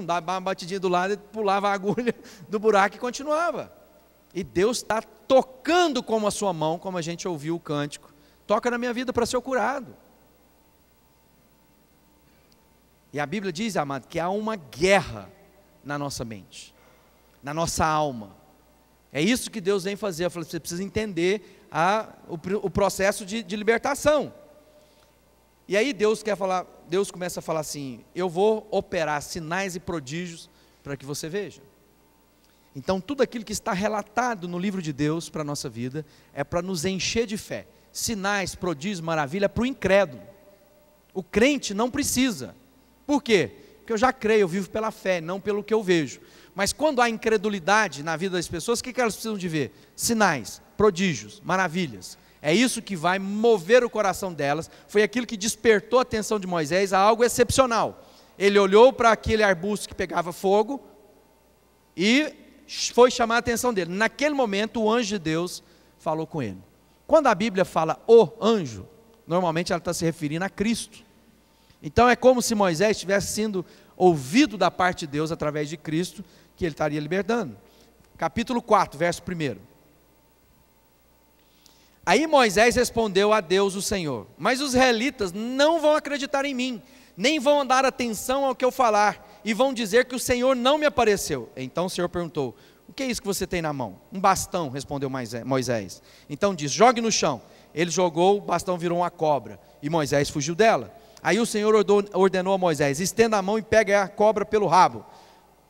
dava uma batidinha do lado, pulava a agulha do buraco e continuava. E Deus está tocando com a sua mão, como a gente ouviu o cântico. Toca na minha vida para ser eu curado. E a Bíblia diz, amado, que há uma guerra na nossa mente, na nossa alma. É isso que Deus vem fazer. Eu falei, você precisa entender o processo de libertação. E aí Deus começa a falar assim, eu vou operar sinais e prodígios para que você veja. Então tudo aquilo que está relatado no livro de Deus para a nossa vida, é para nos encher de fé. Sinais, prodígios, maravilha, para o incrédulo. O crente não precisa. Por quê? Porque eu já creio, eu vivo pela fé, não pelo que eu vejo. Mas quando há incredulidade na vida das pessoas, o que elas precisam de ver? Sinais, prodígios, maravilhas. É isso que vai mover o coração delas. Foi aquilo que despertou a atenção de Moisés a algo excepcional. Ele olhou para aquele arbusto que pegava fogo e foi chamar a atenção dele. Naquele momento o anjo de Deus falou com ele. Quando a Bíblia fala o anjo, normalmente ela está se referindo a Cristo. Então é como se Moisés tivesse sido ouvido da parte de Deus através de Cristo, que ele estaria libertando. Capítulo 4, verso 1. Aí Moisés respondeu a Deus o Senhor, mas os israelitas não vão acreditar em mim, nem vão dar atenção ao que eu falar, e vão dizer que o Senhor não me apareceu. Então o Senhor perguntou, o que é isso que você tem na mão? Um bastão, respondeu Moisés. Então disse, jogue no chão. Ele jogou, o bastão virou uma cobra, e Moisés fugiu dela. Aí o Senhor ordenou a Moisés, estenda a mão e pega a cobra pelo rabo.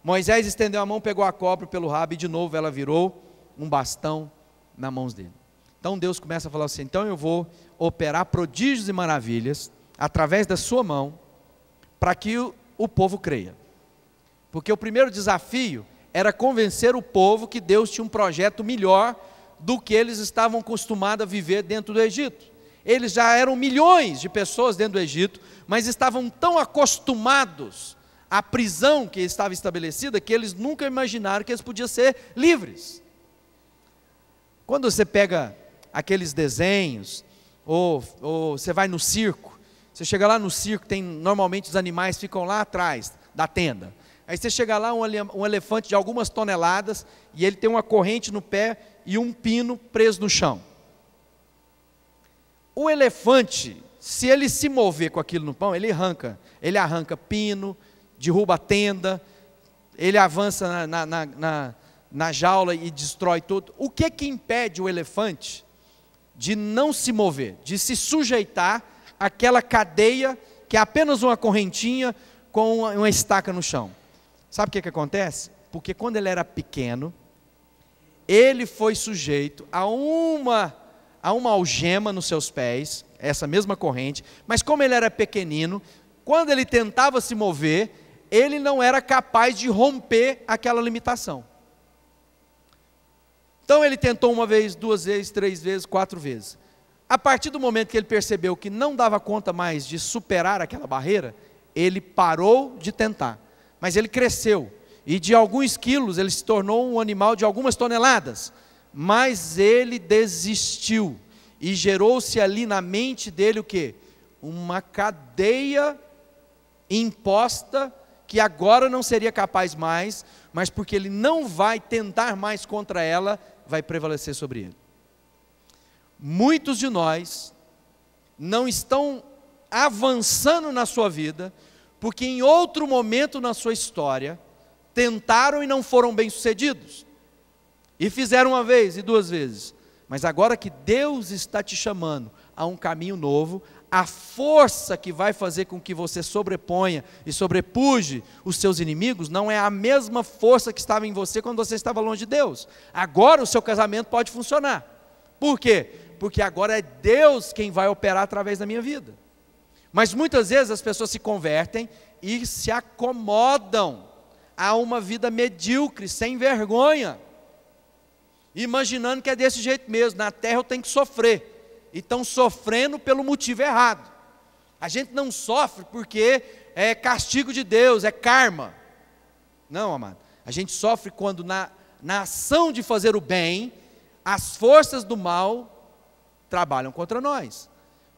Moisés estendeu a mão, pegou a cobra pelo rabo, e de novo ela virou um bastão nas mãos dele. Então Deus começa a falar assim, então eu vou operar prodígios e maravilhas, através da sua mão, para que o povo creia. Porque o primeiro desafio era convencer o povo que Deus tinha um projeto melhor do que eles estavam acostumados a viver dentro do Egito. Eles já eram milhões de pessoas dentro do Egito, mas estavam tão acostumados à prisão que estava estabelecida, que eles nunca imaginaram que eles podiam ser livres. Quando você pega aqueles desenhos, ou você vai no circo, você chega lá no circo, normalmente os animais ficam lá atrás da tenda. Aí você chega lá, um elefante de algumas toneladas, e ele tem uma corrente no pé e um pino preso no chão. O elefante, se ele se mover com aquilo no pão, ele arranca pino, derruba a tenda, ele avança na jaula e destrói tudo. O que impede o elefante de não se mover, de se sujeitar àquela cadeia, que é apenas uma correntinha com uma estaca no chão? Sabe o que acontece? Porque quando ele era pequeno, ele foi sujeito a uma algema nos seus pés, essa mesma corrente, mas como ele era pequenino, quando ele tentava se mover, ele não era capaz de romper aquela limitação. Então ele tentou uma vez, 2 vezes, 3 vezes, 4 vezes. A partir do momento que ele percebeu que não dava conta mais de superar aquela barreira, ele parou de tentar. Mas ele cresceu, e de alguns quilos ele se tornou um animal de algumas toneladas. Mas ele desistiu, e gerou-se ali na mente dele o quê? Uma cadeia imposta, que agora não seria capaz mais, mas porque ele não vai tentar mais contra ela, vai prevalecer sobre ele. Muitos de nós não estão avançando na sua vida, porque em outro momento na sua história, tentaram e não foram bem-sucedidos. E fizeram 1 vez e 2 vezes. Mas agora que Deus está te chamando a um caminho novo, a força que vai fazer com que você sobreponha e sobrepuje os seus inimigos, não é a mesma força que estava em você quando você estava longe de Deus. Agora o seu casamento pode funcionar. Por quê? Porque agora é Deus quem vai operar através da minha vida. Mas muitas vezes as pessoas se convertem e se acomodam a uma vida medíocre, sem vergonha, imaginando que é desse jeito mesmo, na terra eu tenho que sofrer, e estão sofrendo pelo motivo errado. A gente não sofre porque é castigo de Deus, é karma. Não, amado, a gente sofre quando na ação de fazer o bem, as forças do mal trabalham contra nós.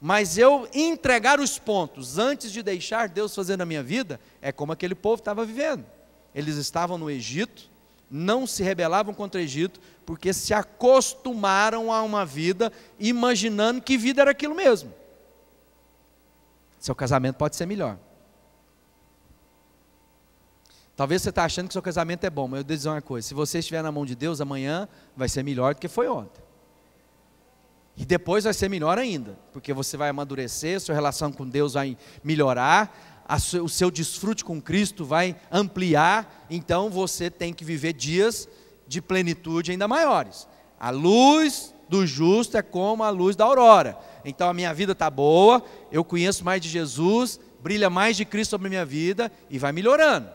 mas eu entregar os pontos antes de deixar Deus fazer na minha vida, é como aquele povo estava vivendo. Eles estavam no Egito, não se rebelavam contra o Egito, porque se acostumaram a uma vida, imaginando que vida era aquilo mesmo. Seu casamento pode ser melhor. Talvez você está achando que seu casamento é bom, mas eu devo dizer uma coisa: se você estiver na mão de Deus, amanhã vai ser melhor do que foi ontem. E depois vai ser melhor ainda, porque você vai amadurecer, sua relação com Deus vai melhorar, o seu desfrute com Cristo vai ampliar, então você tem que viver dias de plenitude ainda maiores. A luz do justo é como a luz da aurora. Então a minha vida está boa, eu conheço mais de Jesus, brilha mais de Cristo sobre a minha vida e vai melhorando.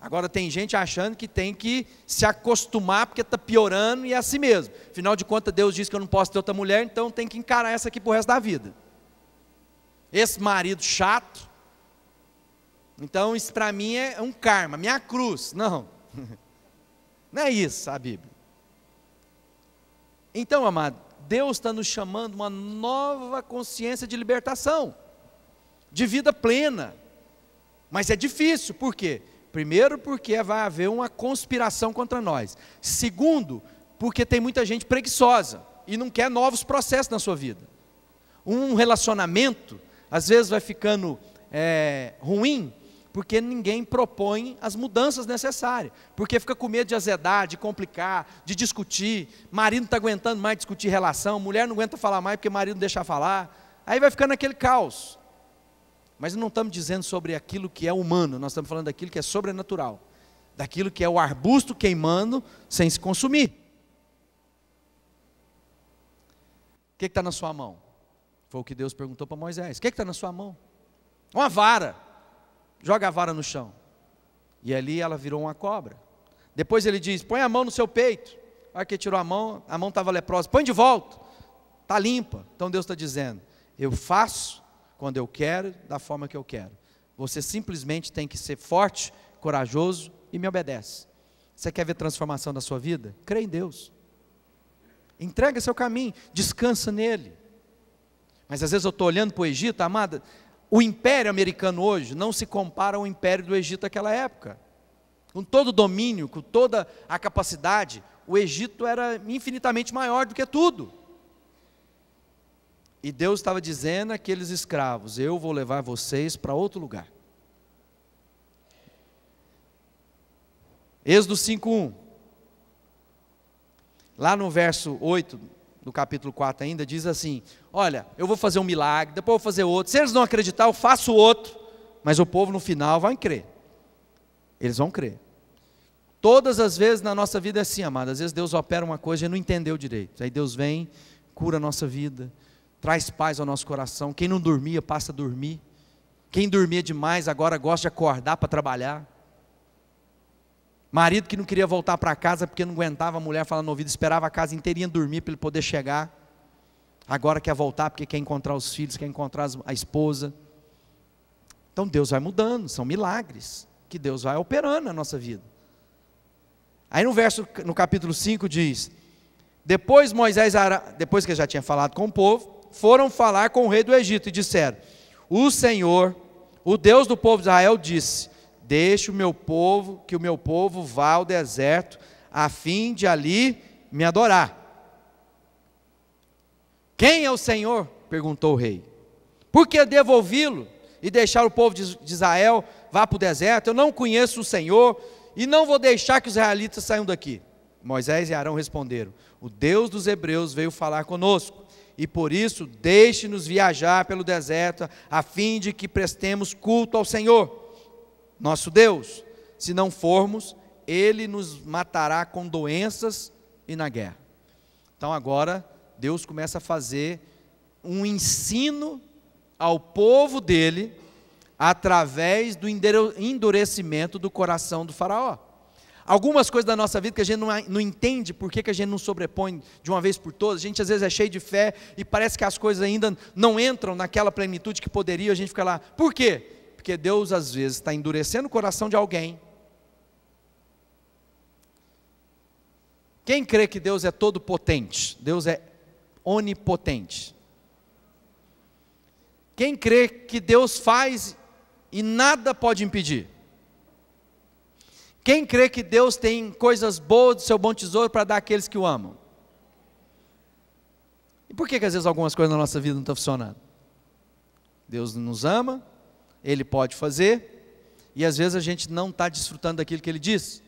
Agora tem gente achando que tem que se acostumar porque está piorando e é assim mesmo. Afinal de contas, Deus diz que eu não posso ter outra mulher, então tem que encarar essa aqui para o resto da vida. Esse marido chato, então isso para mim é um karma, minha cruz. Não, não é isso a Bíblia. Então, amado, Deus está nos chamando uma nova consciência de libertação, de vida plena. Mas é difícil, por quê? Primeiro, porque vai haver uma conspiração contra nós. Segundo, porque tem muita gente preguiçosa e não quer novos processos na sua vida. Um relacionamento, às vezes vai ficando ruim, porque ninguém propõe as mudanças necessárias. Porque fica com medo de azedar, de complicar, de discutir. Marido não está aguentando mais discutir relação, mulher não aguenta falar mais porque marido não deixa falar. Aí vai ficando aquele caos. Mas não estamos dizendo sobre aquilo que é humano, nós estamos falando daquilo que é sobrenatural, daquilo que é o arbusto queimando sem se consumir. O que está na sua mão? Foi o que Deus perguntou para Moisés. O que está na sua mão? Uma vara. Joga a vara no chão. E ali ela virou uma cobra. Depois ele diz: põe a mão no seu peito. A hora que tirou a mão estava leprosa. Põe de volta, está limpa. Então Deus está dizendo: eu faço quando eu quero, da forma que eu quero. Você simplesmente tem que ser forte, corajoso e me obedece. Você quer ver transformação na sua vida? Crê em Deus. Entrega seu caminho, descansa nele. Mas às vezes eu estou olhando para o Egito, amada, o império americano hoje não se compara ao império do Egito naquela época. Com todo o domínio, com toda a capacidade, o Egito era infinitamente maior do que tudo. E Deus estava dizendo àqueles escravos: eu vou levar vocês para outro lugar. Êxodo 5:1. Lá no verso 8, do capítulo 4 ainda, diz assim: olha, eu vou fazer um milagre, depois eu vou fazer outro. Se eles não acreditar, eu faço outro. Mas o povo no final vai crer. Eles vão crer. Todas as vezes na nossa vida é assim, amado. Às vezes Deus opera uma coisa e não entendeu direito. Aí Deus vem, cura a nossa vida, traz paz ao nosso coração. Quem não dormia passa a dormir. Quem dormia demais agora gosta de acordar para trabalhar. Marido que não queria voltar para casa porque não aguentava a mulher falando no ouvido, esperava a casa inteirinha dormir para ele poder chegar. Agora quer voltar porque quer encontrar os filhos, quer encontrar a esposa. Então Deus vai mudando, são milagres que Deus vai operando na nossa vida. Aí no capítulo 5 diz: depois Moisés, depois que ele já tinha falado com o povo, foram falar com o rei do Egito e disseram: o Senhor, o Deus do povo de Israel disse: deixe que o meu povo vá ao deserto, a fim de ali me adorar. Quem é o Senhor? Perguntou o rei. Por que devo ouvi-lo e deixar o povo de Israel vá para o deserto? Eu não conheço o Senhor e não vou deixar que os israelitas saiam daqui. Moisés e Arão responderam: o Deus dos hebreus veio falar conosco, e por isso deixe-nos viajar pelo deserto, a fim de que prestemos culto ao Senhor nosso Deus. Se não formos, Ele nos matará com doenças e na guerra. Então agora Deus começa a fazer um ensino ao povo dele, através do endurecimento do coração do faraó. Algumas coisas da nossa vida que a gente não entende por que a gente não sobrepõe de uma vez por todas. A gente às vezes é cheio de fé e parece que as coisas ainda não entram naquela plenitude que poderia, a gente fica lá. Por quê? Porque Deus às vezes está endurecendo o coração de alguém. Quem crê que Deus é todo potente? Deus é onipotente. Quem crê que Deus faz e nada pode impedir? Quem crê que Deus tem coisas boas do seu bom tesouro para dar àqueles que o amam? E por que às vezes algumas coisas na nossa vida não estão funcionando? Deus nos ama, Ele pode fazer, e às vezes a gente não está desfrutando daquilo que Ele diz,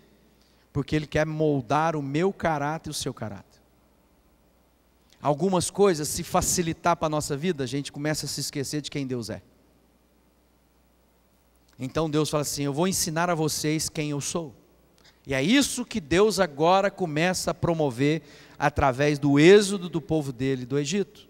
porque Ele quer moldar o meu caráter e o seu caráter. Algumas coisas, se facilitar para a nossa vida, a gente começa a se esquecer de quem Deus é. Então Deus fala assim, eu vou ensinar a vocês quem eu sou. E é isso que Deus agora começa a promover através do êxodo do povo dele do Egito.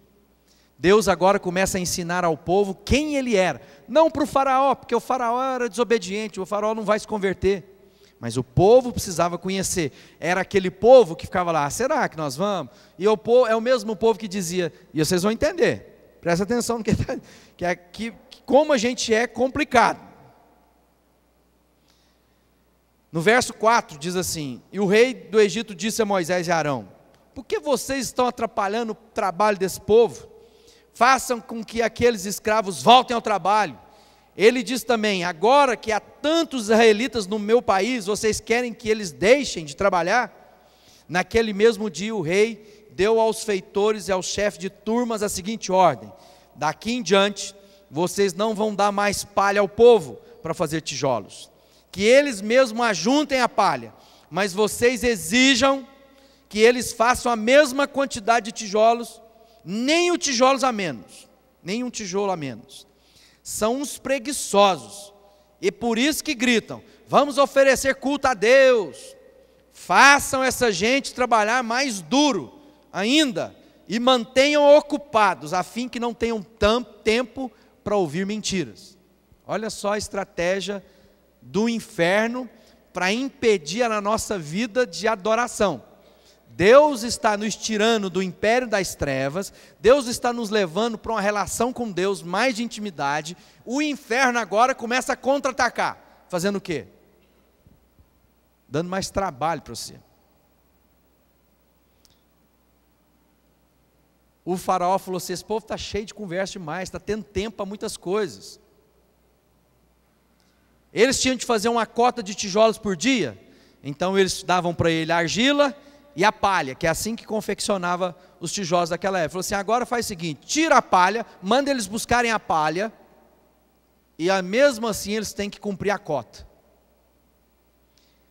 Deus agora começa a ensinar ao povo quem ele era. Não para o faraó, porque o faraó era desobediente, o faraó não vai se converter. Mas o povo precisava conhecer. Era aquele povo que ficava lá, será que nós vamos? E é o mesmo povo que dizia, e vocês vão entender, presta atenção, que como a gente é complicado. No verso 4 diz assim, e o rei do Egito disse a Moisés e Arão, por que vocês estão atrapalhando o trabalho desse povo? Façam com que aqueles escravos voltem ao trabalho. Ele diz também, agora que há tantos israelitas no meu país, vocês querem que eles deixem de trabalhar? Naquele mesmo dia o rei deu aos feitores e aos chefes de turmas a seguinte ordem, daqui em diante vocês não vão dar mais palha ao povo para fazer tijolos, que eles mesmos ajuntem a palha, mas vocês exijam que eles façam a mesma quantidade de tijolos, nem um tijolo a menos, nem um tijolo a menos. São uns preguiçosos, e por isso que gritam, vamos oferecer culto a Deus. Façam essa gente trabalhar mais duro ainda, e mantenham ocupados, a fim que não tenham tanto tempo para ouvir mentiras. Olha só a estratégia do inferno para impedir a nossa vida de adoração. Deus está nos tirando do império das trevas, Deus está nos levando para uma relação com Deus, mais de intimidade. O inferno agora começa a contra-atacar, fazendo o quê? Dando mais trabalho para você. O faraó falou assim, esse povo está cheio de conversa demais, está tendo tempo para muitas coisas. Eles tinham de fazer uma cota de tijolos por dia, então eles davam para ele a argila e a palha, que é assim que confeccionava os tijolos daquela época. Falou assim, agora faz o seguinte, tira a palha, manda eles buscarem a palha, e mesmo assim eles têm que cumprir a cota.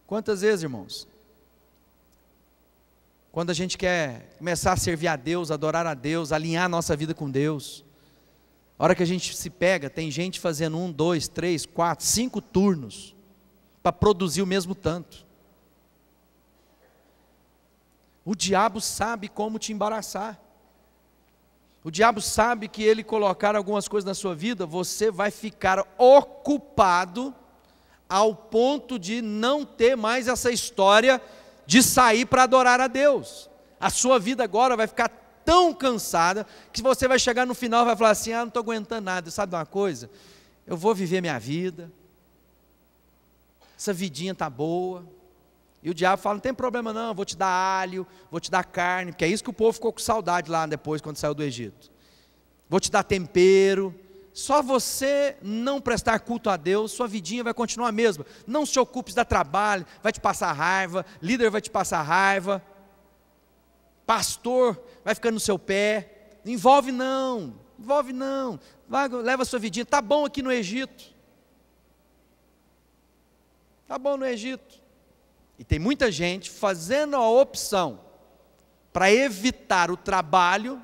Quantas vezes, irmãos, quando a gente quer começar a servir a Deus, adorar a Deus, alinhar a nossa vida com Deus, a hora que a gente se pega, tem gente fazendo 1, 2, 3, 4, 5 turnos, para produzir o mesmo tanto. O diabo sabe como te embaraçar. O diabo sabe que ele colocar algumas coisas na sua vida, você vai ficar ocupado ao ponto de não ter mais essa história de sair para adorar a Deus. A sua vida agora vai ficar tão cansada, que você vai chegar no final e vai falar assim, não estou aguentando nada, sabe de uma coisa? Eu vou viver minha vida, essa vidinha está boa. E o diabo fala, não tem problema não, vou te dar alho, vou te dar carne, porque é isso que o povo ficou com saudade lá depois, quando saiu do Egito. Vou te dar tempero, só você não prestar culto a Deus, sua vidinha vai continuar a mesma. Não se ocupe de dar trabalho, vai te passar raiva, líder vai te passar raiva, pastor vai ficando no seu pé, não envolve não, vai, leva a sua vidinha, está bom aqui no Egito, está bom no Egito. E tem muita gente fazendo a opção para evitar o trabalho